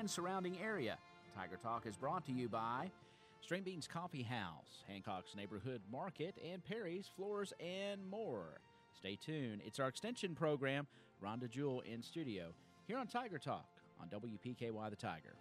and surrounding area. Tiger Talk is brought to you by String Beans Coffee House, Hancock's Neighborhood Market, and Perry's Floors and more. Stay tuned. It's our extension program. Rhonda, Jewell in studio here on Tiger Talk on WPKY The Tiger.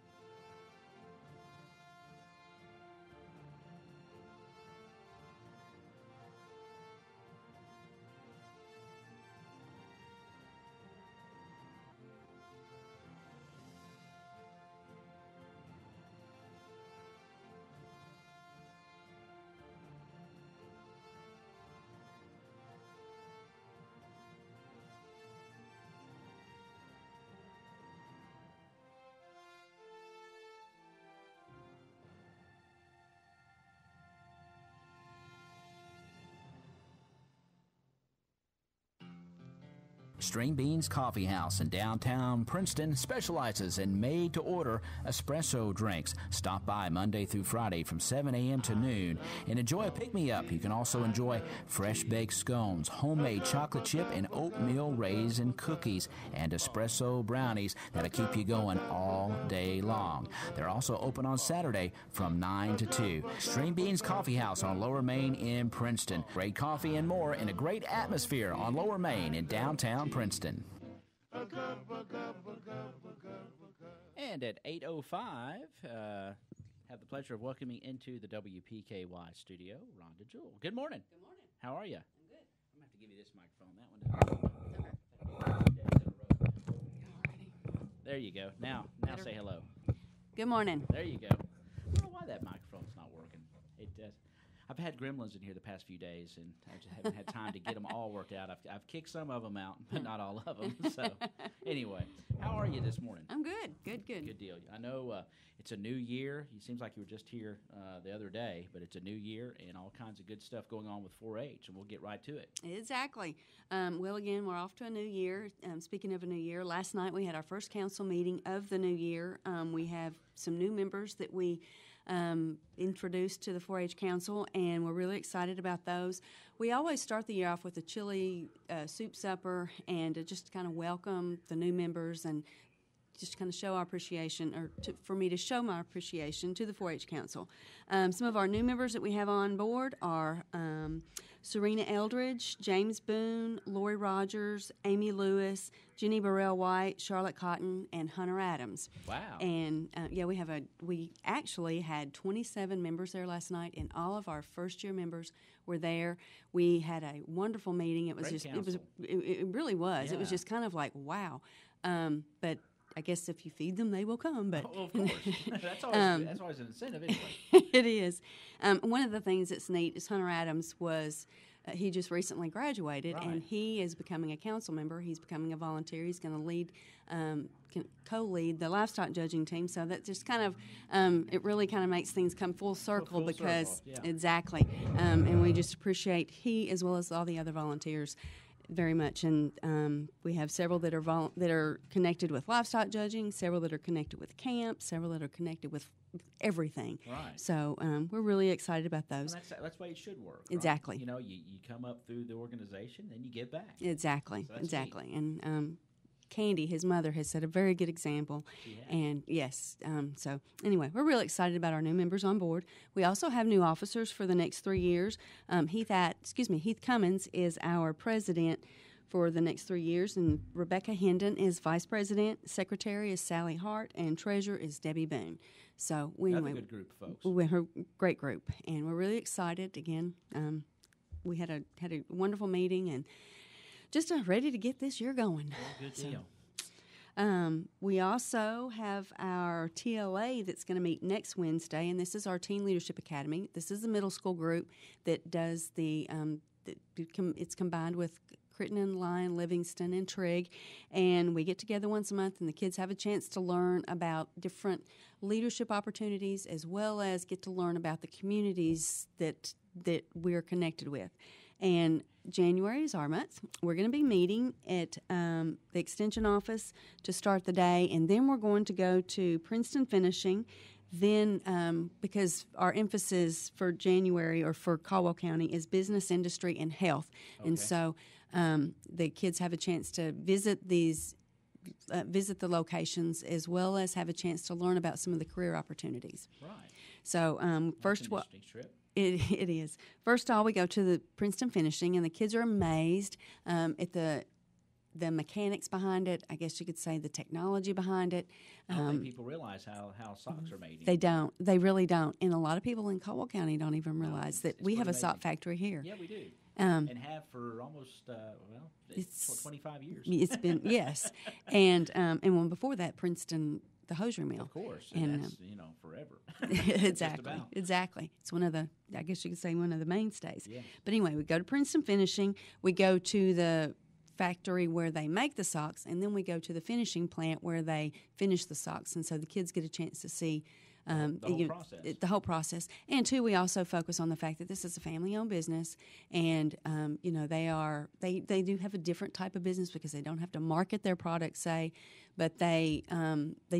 String Beans Coffee House in downtown Princeton specializes in made-to-order espresso drinks. Stop by Monday through Friday from 7 a.m. to noon and enjoy a pick-me-up. You can also enjoy fresh-baked scones, homemade chocolate chip and oatmeal raisin cookies, and espresso brownies that'll keep you going all day long. They're also open on Saturday from 9 to 2. String Beans Coffee House on Lower Main in Princeton. Great coffee and more in a great atmosphere on Lower Main in downtown Princeton. And at 8:05, have the pleasure of welcoming into the WPKY studio, Rhonda, Jewell. Good morning. Good morning. How are you? I'm good. I'm going to have to give you this microphone. That one. Okay. There you go. Now Better. say hello. Good morning. There you go. I don't know why that microphone's not working. It does. I've had gremlins in here the past few days, and I just haven't had time to get them all worked out. I've kicked some of them out, but not all of them. So, anyway, how are you this morning? I'm good. Good. Good deal. I know it's a new year. It seems like you were just here the other day, but it's a new year and all kinds of good stuff going on with 4-H, and we'll get right to it. Exactly. Well, again, we're off to a new year. Speaking of a new year, last night we had our first council meeting of the new year. We have some new members that we introduced to the 4-H Council, and we're really excited about those. We always start the year off with a chili soup supper and to just kind of welcome the new members and just kind of show our appreciation, for me to show my appreciation to the 4-H Council. Some of our new members that we have on board are Serena Eldridge, James Boone, Lori Rogers, Amy Lewis, Jenny Burrell White, Charlotte Cotton, and Hunter Adams. Wow. And we actually had 27 members there last night, and all of our first-year members were there. We had a wonderful meeting. It was Great just council. it really was. Yeah. It was just kind of like wow. But I guess if you feed them, they will come. But of course, that's always an incentive anyway. It is. One of the things that's neat is Hunter Adams was. He just recently graduated, Right. and he is becoming a council member. He's becoming a volunteer. He's going to lead, co-lead the livestock judging team. So that just kind of, it really kind of makes things come full circle because exactly. And we just appreciate he as well as all the other volunteers very much. And we have several that are connected with livestock judging, several that are connected with camp, several that are connected with everything. Right. So we're really excited about those. And that's why it should work. Right? Exactly. You know, you come up through the organization, then you give back. Exactly. So Exactly. And Candy, his mother, has set a very good example. She has. And yes, so anyway, we're really excited about our new members on board. We also have new officers for the next 3 years. Heath Cummins is our president for the next 3 years, and Rebecca Hendon is vice president. Secretary is Sally Hart, and treasurer is Debbie Boone. So Another good group of folks. We're a great group, and we're really excited. Again, we had a wonderful meeting, and just ready to get this year going. Good deal. We also have our TLA that's going to meet next Wednesday, and this is our Teen Leadership Academy. This is the middle school group that does it's combined with Crittenden, Lyon, Livingston, and Trigg, and we get together once a month, and the kids have a chance to learn about different leadership opportunities as well as get to learn about the communities that we're connected with. And January is our month. We're going to be meeting at the Extension office to start the day, and then we're going to go to Princeton Finishing. Then, because our emphasis for January or for Caldwell County is business, industry, and health. Okay. And so the kids have a chance to visit these visit the locations as well as have a chance to learn about some of the career opportunities. Right. So first, what trip. It is. First of all, we go to the Princeton finishing, and the kids are amazed at the mechanics behind it. I guess you could say the technology behind it. I don't think people realize how socks are made. They don't. They really don't. And a lot of people in Caldwell County don't even realize that we have a sock factory here. Yeah, we do. And have for almost, it's 25 years. It's been, yes. And one before that, Princeton, the hosiery mill. Of course. And that's, forever. Exactly. Exactly. It's one of the, I guess you could say, one of the mainstays. Yeah. But anyway, we go to Princeton finishing. We go to the factory where they make the socks, and then we go to the finishing plant where they finish the socks. And so the kids get a chance to see the whole process. And two, we also focus on the fact that this is a family-owned business, and they do have a different type of business because they don't have to market their products, say, but they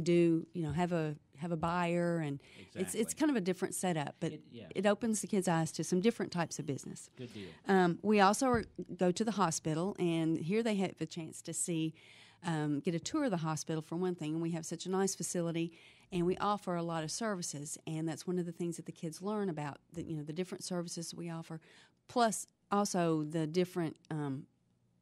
do have a buyer, and exactly. it's kind of a different setup, but it opens the kids' eyes to some different types of business. Good deal. We also go to the hospital, and here they have a chance to see. Get a tour of the hospital for one thing, and we have such a nice facility, and we offer a lot of services, and that's one of the things that the kids learn about, the different services we offer, plus also the different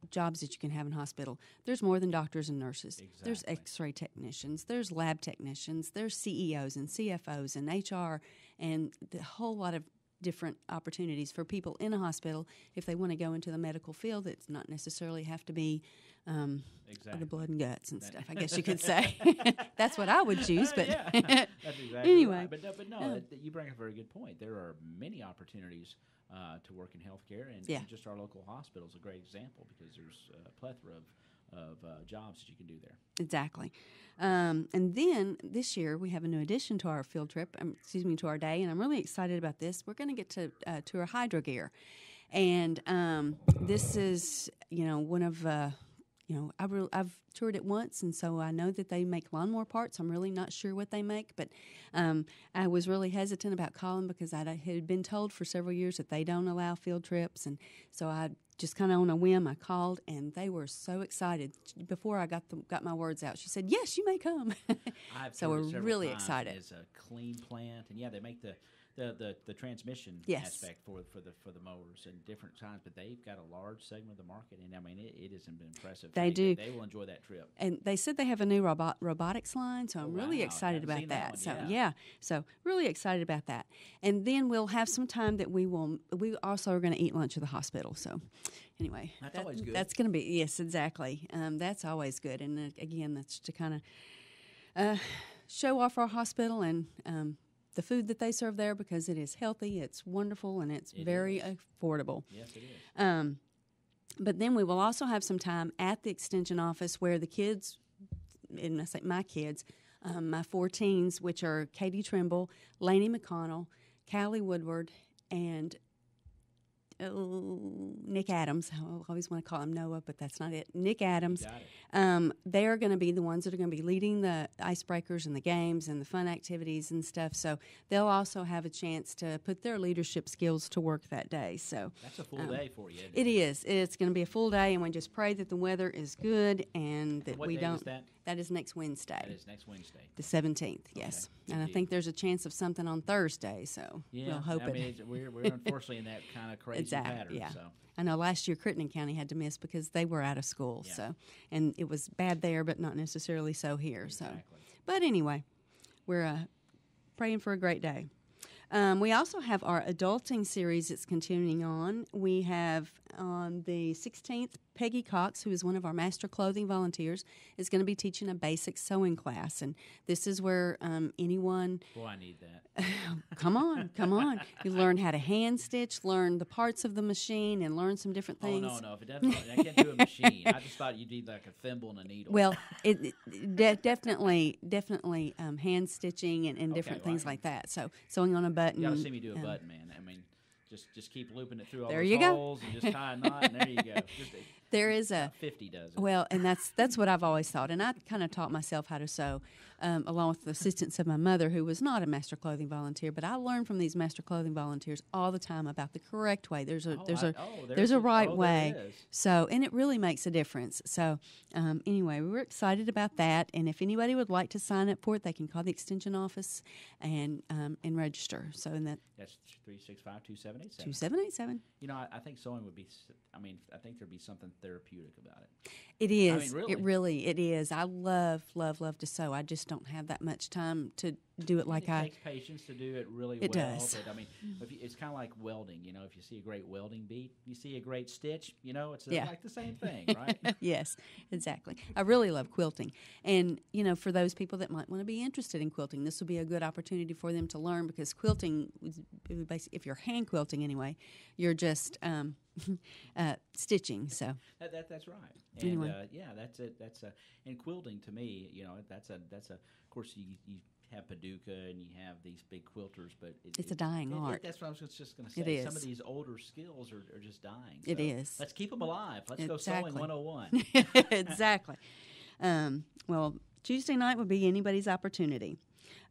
jobs that you can have in hospital. There's more than doctors and nurses. Exactly. There's x-ray technicians, there's lab technicians, there's CEOs and CFOs and HR, and the whole lot of different opportunities for people in a hospital if they want to go into the medical field. It's not necessarily have to be the blood and guts and stuff, I guess you could say. That's what I would choose, but that's exactly anyway. Right. But no, you bring up a very good point. There are many opportunities to work in healthcare, and just our local hospital is a great example because there's a plethora of jobs that you can do there. Exactly. And then this year we have a new addition to our field trip, to our day, and I'm really excited about this. We're going to get to tour Hydro Gear. And this is, one of, I've toured it once, and so I know that they make lawnmower parts. I'm really not sure what they make, but I was really hesitant about calling because I had been told for several years that they don't allow field trips, and so I just kind of on a whim, I called, and they were so excited. Before I got my words out, she said, "Yes, you may come." So we're really excited. It's a clean plant, and they make the transmission aspect for the mowers and different times, but they've got a large segment of the market, and I mean it has been impressive. They do. They will enjoy that trip. And they said they have a new robotics line, so I'm really excited about that. So really excited about that. And then we'll have some time that we also are going to eat lunch at the hospital. So anyway, that's always good. That's going to be, yes, exactly. That's always good. And again, that's to kind of show off our hospital and the food that they serve there, because it is healthy, it's wonderful, and it's very affordable. Yes, it is. But then we will also have some time at the extension office where the kids, and I say my kids, my 4 teens, which are Katie Trimble, Lainey McConnell, Callie Woodward, and Nick Adams. I always want to call him Noah, but that's not it. Nick Adams. They are going to be the ones that are going to be leading the icebreakers and the games and the fun activities and stuff. So they'll also have a chance to put their leadership skills to work that day. So that's a full day for you. It is. It's going to be a full day, and we just pray that the weather is good and that we don't. Is that? That is next Wednesday. That is next Wednesday. The 17th, yes. Okay. And I think there's a chance of something on Thursday, so we'll hope we're unfortunately in that kind of crazy pattern. Yeah. So. I know last year Crittenden County had to miss because they were out of school, and it was bad there, but not necessarily so here. Exactly. So, but anyway, we're praying for a great day. We also have our adulting series that's continuing on. We have on the 16th, Peggy Cox, who is one of our master clothing volunteers, is going to be teaching a basic sewing class. And this is where anyone... Boy, I need that. Come on. You learn how to hand stitch, learn the parts of the machine, and learn some different things. Oh, no. If it doesn't, I can't do a machine. I just thought you'd need like a thimble and a needle. Well, definitely hand stitching and different things like that. So sewing on a button. You got to see me do a button, man. I mean, just keep looping it through all there those you holes and just tie a knot, and there you go. There is About 50 does it. Well, and that's what I've always thought, and I kind of taught myself how to sew, along with the assistance of my mother, who was not a master clothing volunteer. But I learned from these master clothing volunteers all the time about the correct way. There's a right way. There is. So, and it really makes a difference. So, anyway, we were excited about that, and if anybody would like to sign up for it, they can call the extension office and register. So, That's 365-2787. 2787. You know, I think sewing would be. I think there'd be something therapeutic about it. It is. Really. It is. I love to sew. I just don't have that much time to do it like it takes patience to do it really well. It does. But, it's kind of like welding. You know, if you see a great welding bead, you see a great stitch. You know, it's like the same thing, right? Yes, exactly. I really love quilting, and for those people that might want to be interested in quilting, this will be a good opportunity for them to learn, because quilting, if you're hand quilting anyway, you're just stitching. So that's right. And anyway. That's it. And quilting, to me, that's of course you have Paducah and you have these big quilters, but it's a dying art. That's what I was just going to say. It is. Some of these older skills are just dying. It is. Let's keep them alive. Let's go sewing 101. Exactly. Well, Tuesday night would be anybody's opportunity.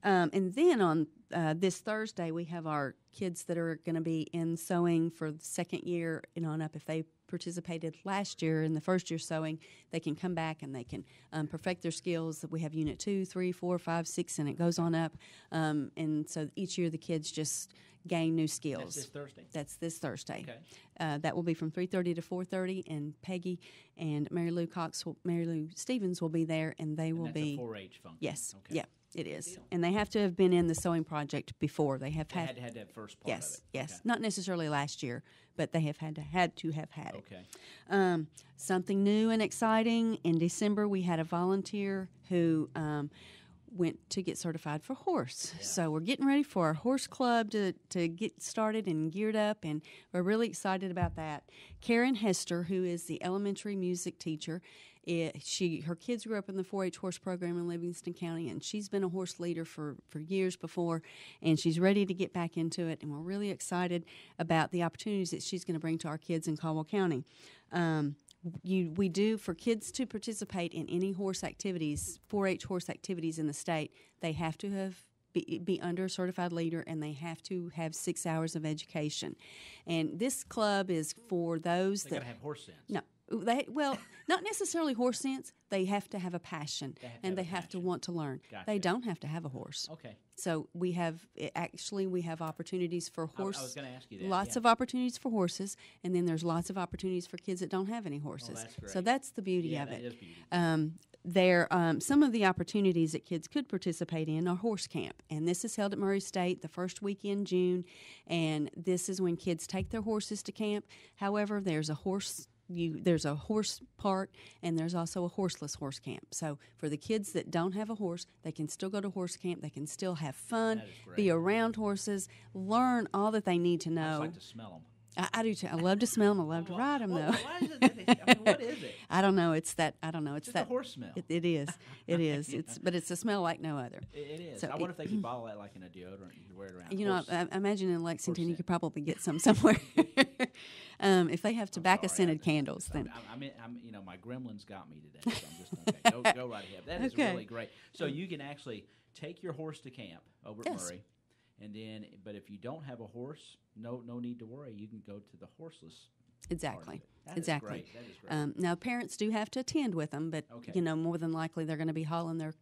And then on this Thursday, we have our kids that are going to be in sewing for the second year and on up. If they participated last year in the first year sewing, they can come back and they can perfect their skills. We have Unit 2, 3, 4, 5, 6, and it goes on up. And so each year the kids just gain new skills. That's this Thursday? Okay. That will be from 3:30 to 4:30, and Peggy and Mary Lou Stevens will be there, and they will be. That's a 4-H function. Yes. Okay. Yeah. It is, and they have to have been in the sewing project before. They have had that first part yes, of it. Yes, Okay. Not necessarily last year, but they have had to have had it. Okay. Something new and exciting. In December, we had a volunteer who went to get certified for horse. Yeah. So we're getting ready for our horse club to get started and geared up, and we're really excited about that. Karen Hester, who is the elementary music teacher, her kids grew up in the 4-H horse program in Livingston County, and she's been a horse leader for years before, and she's ready to get back into it, and we're really excited about the opportunities that she's going to bring to our kids in Caldwell County. We do, for kids to participate in any horse activities, 4-H horse activities in the state, they have to be under a certified leader, and they have to have 6 hours of education. And this club is for those that got to have horse sense. No. Not necessarily horse sense. They have to have a passion, and they have to want to learn. Gotcha. They don't have to have a horse. Okay. So we have opportunities for horse. I was going to ask you that. Lots of opportunities for horses, and then there's lots of opportunities for kids that don't have any horses. Oh, that's great. So that's the beauty of it. That is beauty. Some of the opportunities that kids could participate in are horse camp, and this is held at Murray State the first week in June, and this is when kids take their horses to camp. However, there's a horse part, and there's also a horseless horse camp. So for the kids that don't have a horse, they can still go to horse camp. They can still have fun, be around horses, learn all that they need to know. I just like to smell them. I do too. I love to smell them. I love to ride them, though. Why is it what is it? I don't know. It's that. I don't know. It's just that a horse smell. It is. It is. But it's a smell like no other. It is. So I wonder if they could bottle that like in a deodorant. You could wear it around. You know, I imagine in Lexington you could probably get some somewhere. If they have tobacco scented candles, then my gremlins got me today. So I'm just go right ahead. That is really great. So you can actually take your horse to camp over at Murray. And then, but if you don't have a horse, no need to worry. You can go to the horseless. Exactly. That exactly. Is great. Now, parents do have to attend with them, but more than likely they're going to be hauling their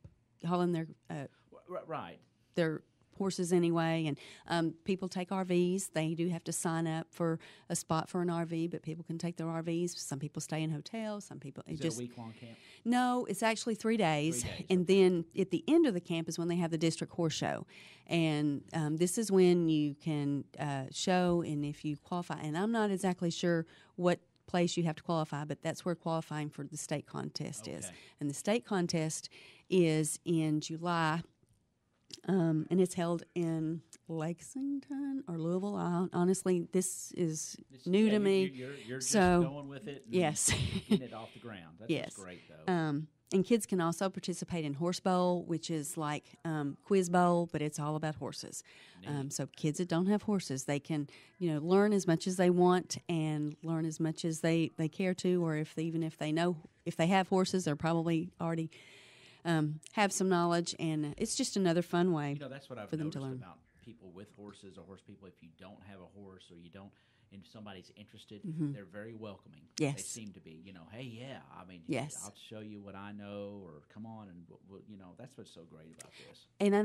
their horses anyway. And people take RVs. They do have to sign up for a spot for an RV, but people can take their RVs. Some people stay in hotels. Some people is it a week-long camp? No, it's actually 3 days. And then at the end of the camp is when they have the district horse show. And this is when you can show, and if you qualify, and I'm not exactly sure what place you have to qualify, but that's where qualifying for the state contest is. And the state contest is in July. and it's held in Lexington or Louisville. Honestly, this is new to me. You're so, just going with it. And yes. getting it off the ground. That's yes. great, though. And kids can also participate in Horse Bowl, which is like Quiz Bowl, but it's all about horses. So kids that don't have horses, they can, learn as much as they want and learn as much as they care to, or even if they have horses, they're probably already have some knowledge, and it's just another fun way that's what I've for them to noticed learn. About people with horses or horse people. If you don't have a horse or you don't, and somebody's interested, they're very welcoming. Yes. They seem to be, hey, yeah, yes. I'll show you what I know, or come on, and that's what's so great about this. And I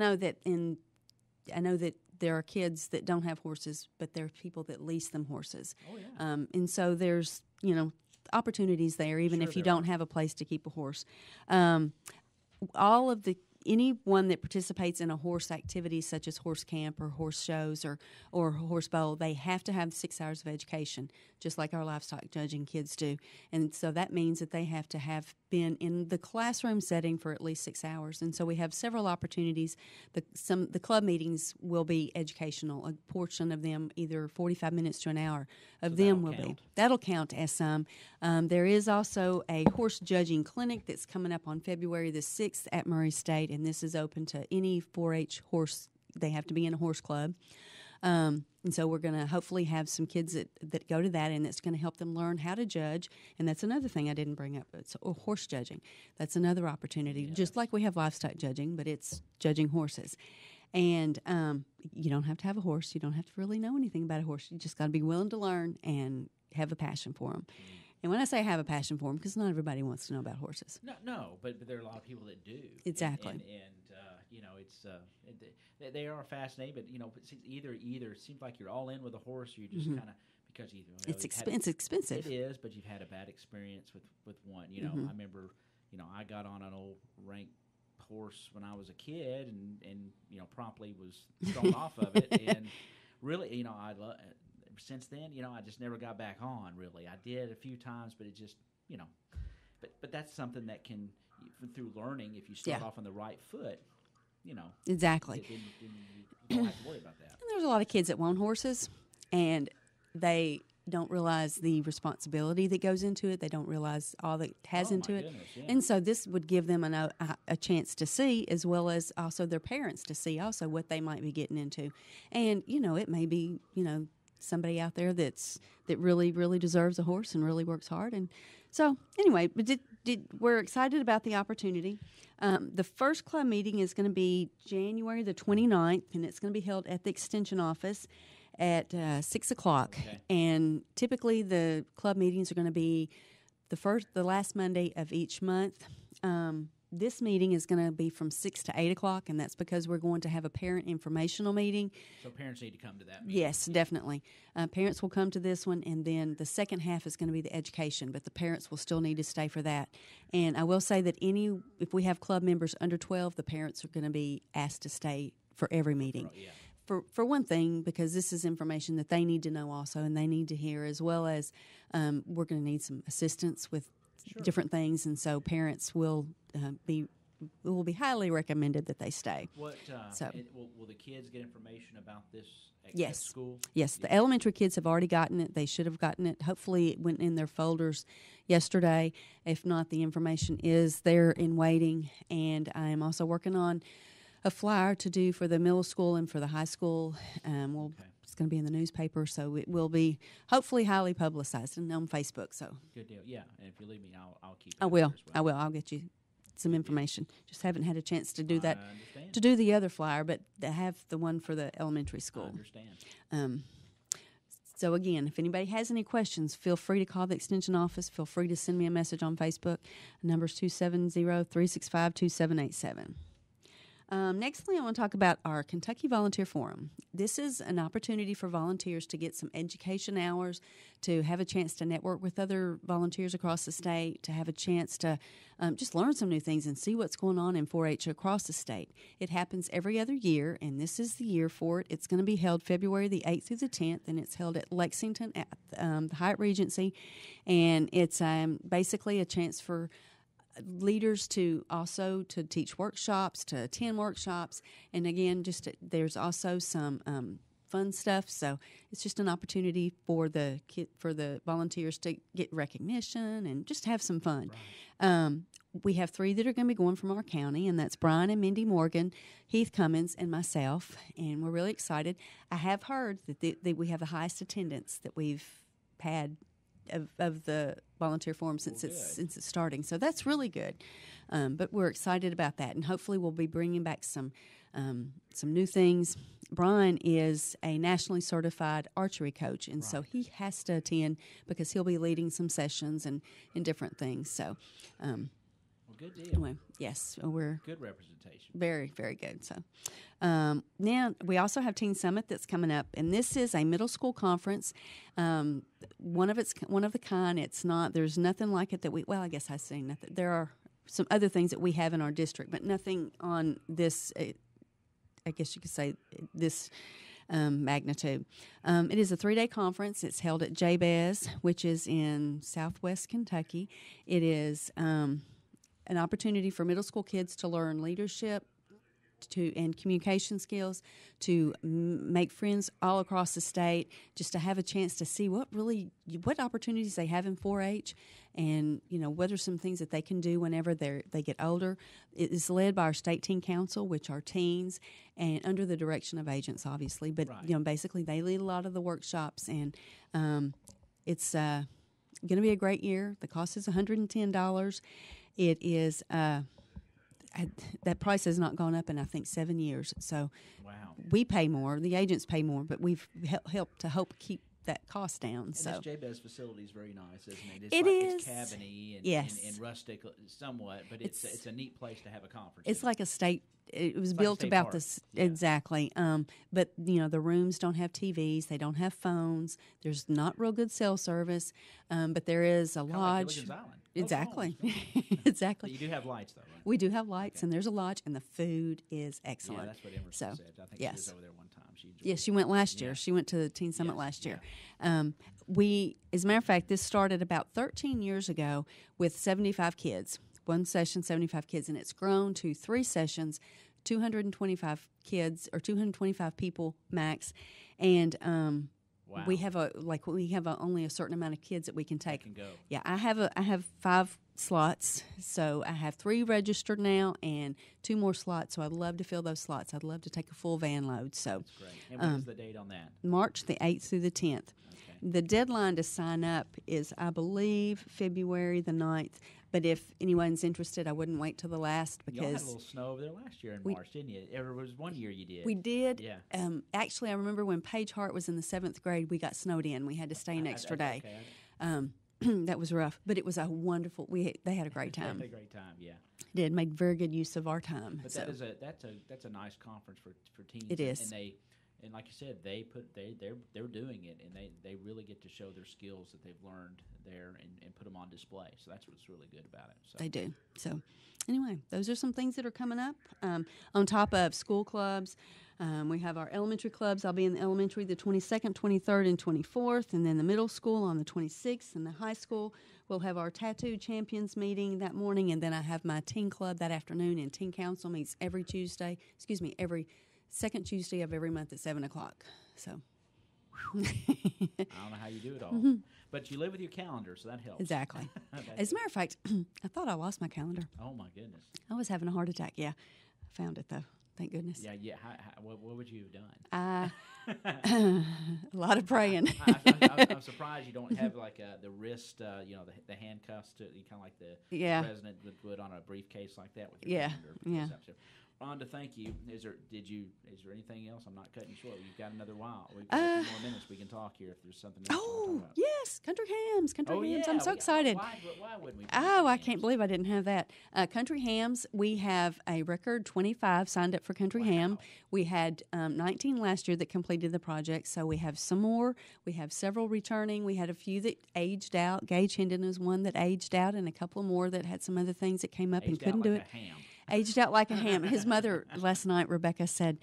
know that there are kids that don't have horses, but there are people that lease them horses. Oh, yeah. And so there's, opportunities there, even if you don't have a place to keep a horse. Anyone that participates in a horse activity such as horse camp or horse shows or horse bowl, they have to have 6 hours of education, just like our livestock judging kids do. And so that means that they have to have been in the classroom setting for at least 6 hours. And so we have several opportunities. The club meetings will be educational. A portion of them, either 45 minutes to an hour of them will be. That'll count as some. There is also a horse judging clinic that's coming up on February the 6th at Murray State, and this is open to any 4-H horse. They have to be in a horse club. And so we're going to hopefully have some kids that go to that, and it's going to help them learn how to judge. And that's another thing I didn't bring up. It's horse judging. That's another opportunity, just like we have livestock judging, but it's judging horses. And you don't have to have a horse. You don't have to really know anything about a horse. You just got to be willing to learn and have a passion for them. And when I say have a passion for them, because not everybody wants to know about horses. No, but there are a lot of people that do. Exactly. And it's they are fascinating, but it's either it seems like you're all in with a horse, or you just kind of because it's expensive. It is, but you've had a bad experience with one. I remember I got on an old rank horse when I was a kid, and promptly was thrown off of it, and really since then, I just never got back on, really. I did a few times, but it just, but that's something that can, through learning, if you start off on the right foot, Exactly. You don't have to worry about that. And there's a lot of kids that want horses, and they don't realize the responsibility that goes into it. They don't realize all that has into it. Goodness, yeah. And so this would give them a chance to see, as well as also their parents to see also what they might be getting into. And, it may be, somebody out there that really, really deserves a horse and really works hard. And so anyway, but we're excited about the opportunity. The first club meeting is going to be January the 29th, and it's going to be held at the Extension office at 6 o'clock. Okay. And typically the club meetings are going to be the last Monday of each month. This meeting is going to be from 6 to 8 o'clock, and that's because we're going to have a parent informational meeting. So parents need to come to that meeting. Yes, definitely. Parents will come to this one, and then the second half is going to be the education, but the parents will still need to stay for that. And I will say that if we have club members under 12, the parents are going to be asked to stay for every meeting. Yeah. For one thing, because this is information that they need to know also, and they need to hear, as well as we're going to need some assistance with different things, and so parents will be highly recommended that they stay. Will the kids get information about this at school? Yes, the elementary kids have already gotten it. They should have gotten it. Hopefully it went in their folders yesterday. If not, the information is there in waiting, and I am also working on a flyer to do for the middle school and for the high school. It's going to be in the newspaper, so it will be hopefully highly publicized and on Facebook. So good deal, yeah. And if you leave me, I'll keep it. I will. As well. I will. I'll get you some information. Just haven't had a chance to do that. I understand. To do the other flyer, but to have the one for the elementary school. I understand. So again, if anybody has any questions, feel free to call the Extension office. Feel free to send me a message on Facebook. The number is 270-365-2787. Nextly, I want to talk about our Kentucky Volunteer Forum. This is an opportunity for volunteers to get some education hours, to have a chance to network with other volunteers across the state, to have a chance to just learn some new things and see what's going on in 4-H across the state. It happens every other year, and this is the year for it. It's going to be held February the 8th through the 10th, and it's held at Lexington at the Hyatt Regency, and it's basically a chance for leaders to teach workshops, to attend workshops, and again, there's also some fun stuff. So it's just an opportunity for the volunteers to get recognition and just have some fun. Right. We have 3 that are going to be going from our county, and that's Brian and Mindy Morgan, Heath Cummins, and myself, and we're really excited. I have heard that we have the highest attendance that we've had of the volunteer forum since it's starting, so that's really good. But we're excited about that, and hopefully we'll be bringing back some new things. Brian is a nationally certified archery coach, and so he has to attend because he'll be leading some sessions and different things. So, good deal. Anyway, yes, we're good representation. Very, very good. So, now we also have Teen Summit that's coming up, and this is a middle school conference. One of the kind. It's not. There's nothing like it that we. Well, I guess I say nothing. There are some other things that we have in our district, but nothing on this. I guess you could say this magnitude. It is a 3-day conference. It's held at JBEZ, which is in Southwest Kentucky. It is an opportunity for middle school kids to learn leadership and communication skills, to make friends all across the state, just to have a chance to see what opportunities they have in 4-H, and what are some things that they can do whenever they get older. It is led by our state teen council, which are teens, and under the direction of agents, obviously. But basically they lead a lot of the workshops, and it's going to be a great year. The cost is $110. It is. That price has not gone up in, I think, 7 years. So we pay more. The agents pay more, but we've helped to keep that cost down. And so this JBEZ facility is very nice, isn't it? It's cabiny and, yes. and rustic somewhat, but it's a neat place to have a conference. It's like a state. It was built about this exactly. But the rooms don't have TVs. They don't have phones. There's not real good cell service. But there is a lodge. Like Island. Exactly. Exactly. But you do have lights, though, right? We do have lights, and there's a lodge, and the food is excellent. Yeah, that's what Emerson said. I think she was over there one time. She went last year. She went to the Teen Summit last year. As a matter of fact, this started about 13 years ago with 75 kids. One session, 75 kids, and it's grown to 3 sessions, 225 kids or 225 people max, and we have only a certain amount of kids that we can take. Can go. Yeah, I have 5 slots, so I have 3 registered now and 2 more slots. So I'd love to fill those slots. I'd love to take a full van load. So that's great. And when is the date on that? March the 8th through the 10th. Okay. The deadline to sign up is, I believe, February the 9th. But if anyone's interested, I wouldn't wait till the last because... You had a little snow over there last year in March, didn't you? There was one year you did. We did. Yeah. Actually, I remember when Paige Hart was in the 7th grade, we got snowed in. We had to stay an extra day. Okay. That was rough, but it was a wonderful... They had a great time. They had a great time, yeah. Did, made very good use of our time. But that's a nice conference for teens. It is. And like you said, they're doing it, and they really get to show their skills that they've learned there and put them on display. So that's what's really good about it. So. They do. So anyway, those are some things that are coming up. On top of school clubs, we have our elementary clubs. I'll be in the elementary the 22nd, 23rd, and 24th, and then the middle school on the 26th, and the high school. We'll have our tattoo champions meeting that morning, and then I have my teen club that afternoon, and teen council meets every second Tuesday of every month at 7:00. So I don't know how you do it all, but you live with your calendar, so that helps. Exactly. As a matter of fact, I thought I lost my calendar. Oh my goodness! I was having a heart attack. Yeah, I found it though. Thank goodness. Yeah. What would you have done? A lot of praying. I'm surprised you don't have like the wrist, the handcuffs to kind of like the president would put on a briefcase like that with your calendar. Yeah. Rhonda, thank you. Is there anything else? I'm not cutting you short. You've got another while. We've got a few more minutes. We can talk here if there's something else. Yes, Country Hams. Hams. I'm so excited. Why wouldn't we? I can't believe I didn't have that. Country Hams. We have a record 25 signed up for Country Ham. We had 19 last year that completed the project, so we have some more. We have several returning. We had a few that aged out. Gage Hendon is one that aged out, and a couple more that had some other things that came up and couldn't do it. Ham. Aged out like a ham. His mother last night, Rebecca, said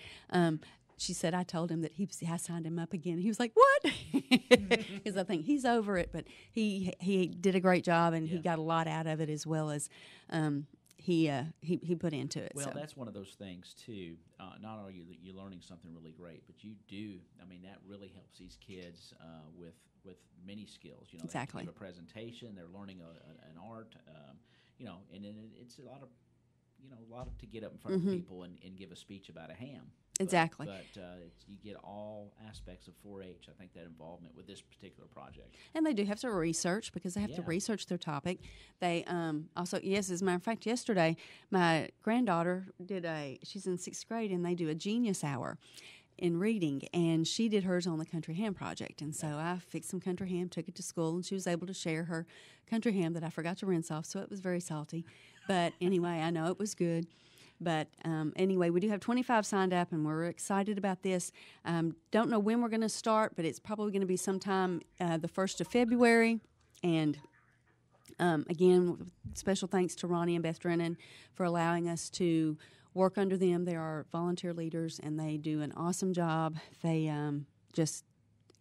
she said I told him that I signed him up again. He was like, "What?" Because I think he's over it, but he did a great job, and he got a lot out of it, as well as he put into it. Well, so. that's one of those things too. Not only are you learning something really great, but you do. I mean, that really helps these kids with many skills. You know, Exactly. They give a presentation. They're learning an art. You know, and then it's a lot of to get up in front of people and give a speech about a ham. Exactly. But you get all aspects of 4-H. I think that involvement with this particular project. And they do have to research, because they have to research their topic. They also, yes, as a matter of fact, yesterday my granddaughter she's in 6th grade, and they do a genius hour in reading, and she did hers on the country ham project. And so I fixed some country ham, took it to school, and she was able to share her country ham that I forgot to rinse off, so it was very salty. But anyway, I know it was good. But anyway, we do have 25 signed up, and we're excited about this. Don't know when we're going to start, but it's probably going to be sometime the 1st of February. And again, special thanks to Ronnie and Beth Drennan for allowing us to work under them. They are volunteer leaders, and they do an awesome job. They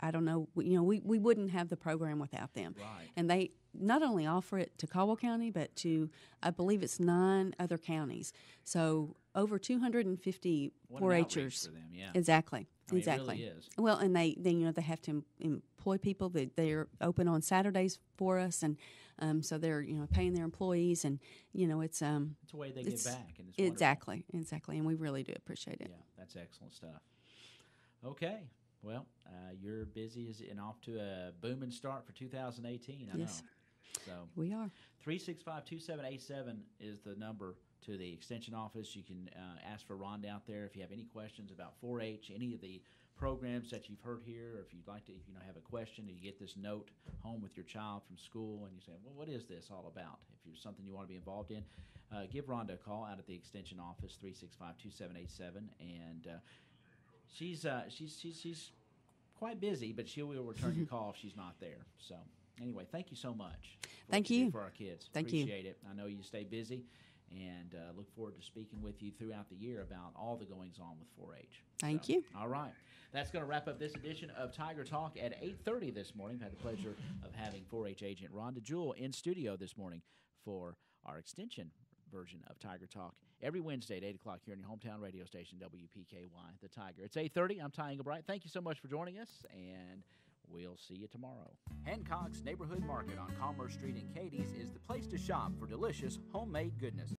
I don't know, we wouldn't have the program without them. Right. And they not only offer it to Caldwell County, but to, I believe it's 9 other counties. So over 250 4-H'ers. For them, yeah. Exactly. I mean, exactly. It really is. Well, and they they have to employ people. They're open on Saturdays for us, and so they're paying their employees, and it's a way they give back, and it's exactly, and we really do appreciate it. Yeah, that's excellent stuff. Okay. Well, you're busy and off to a booming start for 2018, I know. So we are. 365-2787 is the number to the Extension office. You can ask for Rhonda out there if you have any questions about 4-H, any of the programs that you've heard here, or if you'd like to have a question, and you get this note home with your child from school, and you say, well, what is this all about? If there's something you want to be involved in, give Rhonda a call out at the Extension office, 365-2787, and she's quite busy, but she will return your call if she's not there. So anyway, thank you so much. Thank you for our kids. Thank you. Appreciate it. I know you stay busy, and look forward to speaking with you throughout the year about all the goings on with 4-H. Thank you. All right. That's going to wrap up this edition of Tiger Talk at 8:30 this morning. I've had the pleasure of having 4-H agent Rhonda Jewell in studio this morning for our Extension version of Tiger Talk every Wednesday at 8 o'clock here on your hometown radio station, WPKY, The Tiger. It's 8:30. I'm Ty Engelbright. Thank you so much for joining us, and we'll see you tomorrow. Hancock's Neighborhood Market on Commerce Street in Cadiz is the place to shop for delicious homemade goodness.